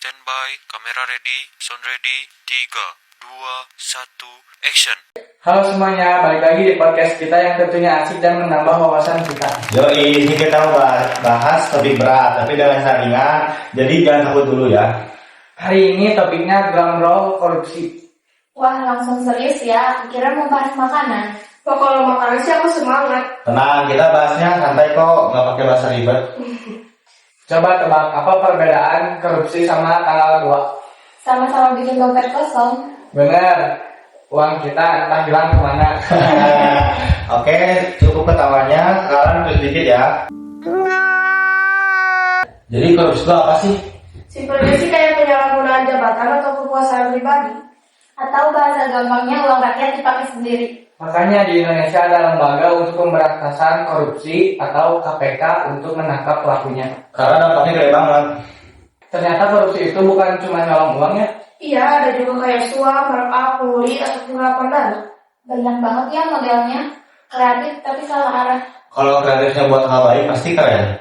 Standby, kamera ready, sound ready, 3, 2, 1, action. Halo semuanya, balik lagi di podcast kita yang tentunya asik dan menambah wawasan kita. Yoi, ini kita mau bahas topik berat, tapi dengan cara ringan, jadi jangan takut dulu ya. Hari ini topiknya drum roll korupsi. Wah, langsung serius ya. Kira mau bahas makanan. Wah, kalau makanan sih aku semangat. Tenang, kita bahasnya santai kok, nggak pakai bahasa ribet. Coba tebak apa perbedaan korupsi sama tanggal 2? Sama-sama bikin dompet kosong. Bener, uang kita entah hilang kemana. Oke, cukup ketawanya, sekarang sedikit ya. Jadi korupsi itu apa sih? Simpelnya sih kayak penyalahgunaan jabatan atau kekuasaan pribadi. Atau bahasa gampangnya uang rakyat dipakai sendiri. Makanya di Indonesia ada lembaga untuk pemberantasan korupsi atau KPK untuk menangkap pelakunya. Karena dampaknya gede banget. Ternyata korupsi itu bukan cuma nyolong uang ya. Iya, ada juga kayak suap, markup, pungli, atau penggelapan dana. Banyak banget ya modelnya. Kreatif tapi salah arah. Kalau kreatifnya buat hal baik pasti keren.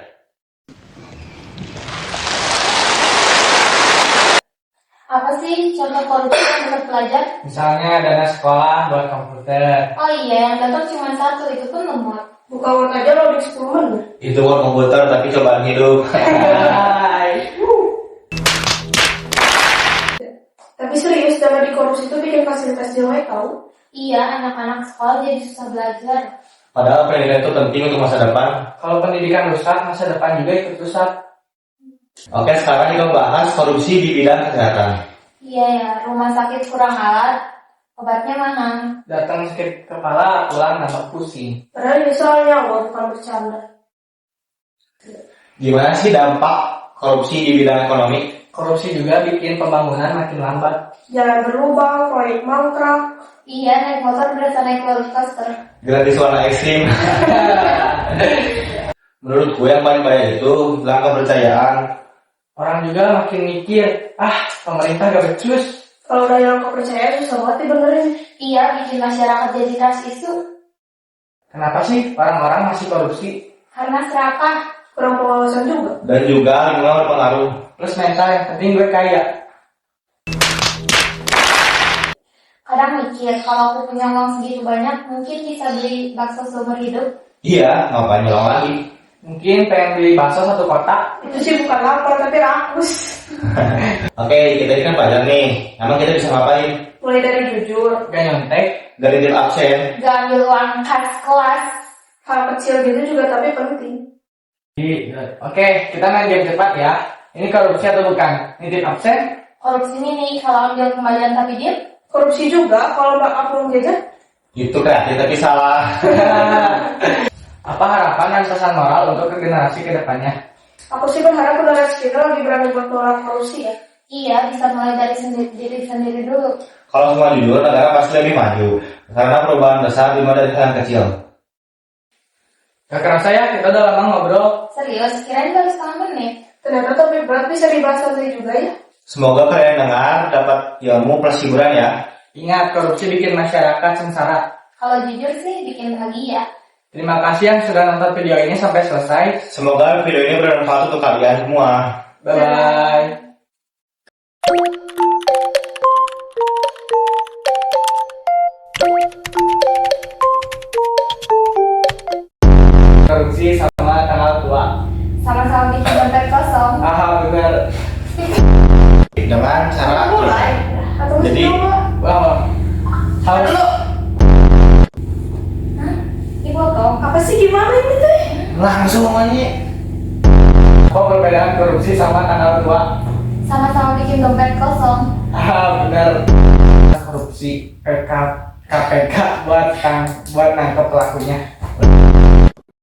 Apa sih contoh korupsi yang menurut pelajar? Misalnya dana sekolah buat komputer. Oh iya, yang dapat cuma satu, itu pun lemot. Buka Word aja loading 10 menit. Itu buat komputer tapi cobaan hidup. Hai. Tapi serius, dana di korupsi itu bikin fasilitas jelek tau. Iya, anak-anak sekolah jadi susah belajar. Padahal pendidikan itu penting untuk masa depan. Kalau pendidikan rusak, masa depan juga ikut rusak. Oke, sekarang kita bahas korupsi di bidang kesehatan. Iya ya, rumah sakit kurang alat, obatnya mahal. Datang sakit kepala, pulang nampak pusing. Padahal ini soal nyawa, bukan bercanda. Gimana sih dampak korupsi di bidang ekonomi? Korupsi juga bikin pembangunan makin lambat. Jalan berlubang, proyek mangkrak. Iya, naik motor berasa naik roller coaster. Gratis warna ekstrim. Menurut gue yang paling bahaya itu bilang kepercayaan. Orang juga makin mikir, pemerintah gak becus. Kalau udah yang kepercayaan susah banget dibenerin. Iya, bikin masyarakat jadi ras isu. Kenapa sih orang-orang masih korupsi? Karena serakah. Kurang pengawasan juga. Dan juga lingkungan berpengaruh. Plus mental yang penting gue kaya. Kadang mikir, kalau aku punya uang segitu banyak, mungkin bisa beli bakso seumur hidup. Iya, ngapain nyolong lagi? Mungkin pengen beli bakso 1 kotak. Itu sih bukan lapar, tapi rakus. Oke, kita ini kan pelajar nih. Emang kita bisa ngapain? Mulai dari jujur. Gak nyontek. Dari tip absen. Gak ambil uang khas kelas. Hal kecil gitu juga tapi penting. Oke, kita main game cepat ya. Ini korupsi atau bukan? Nitip absen? Korupsi ini nih, kalau ambil kembalian tapi diem. Korupsi juga kalau mbak aku jajan. Itu kreatif tapi salah. Apa harapan dan pesan moral untuk ke generasi kedepannya? Aku sih berharap generasi kita lebih berani buat nolak korupsi ya. Iya, bisa mulai dari diri sendiri dulu. Kalau semua jujur, negara pasti lebih maju. Karena perubahan besar dimulai dari hal yang kecil. Gak kerasa ya, kita udah lama ngobrol. Serius, kirain baru setengah menit. Ternyata topik berat bisa dibahas nanti juga ya. Semoga kalian dengar dapat ilmu plus hiburan ya. Ingat, korupsi bikin masyarakat sengsara. Kalau jujur sih, bikin bahagia. Terima kasih yang sudah nonton video ini sampai selesai. Semoga video ini bermanfaat untuk kalian semua. Bye-bye. Korupsi sama tanggal tua. Sama-sama bikin dompet kosong. Bener. Dengan cara Mulai. Atau Jadi, Wow. Halo. Dipotong. Apa sih gimana ini teh? langsung aja. Apa perbedaan korupsi sama tanggal tua? Sama-sama bikin dompet kosong. Bener. Korupsi KPK buat nangkep pelakunya.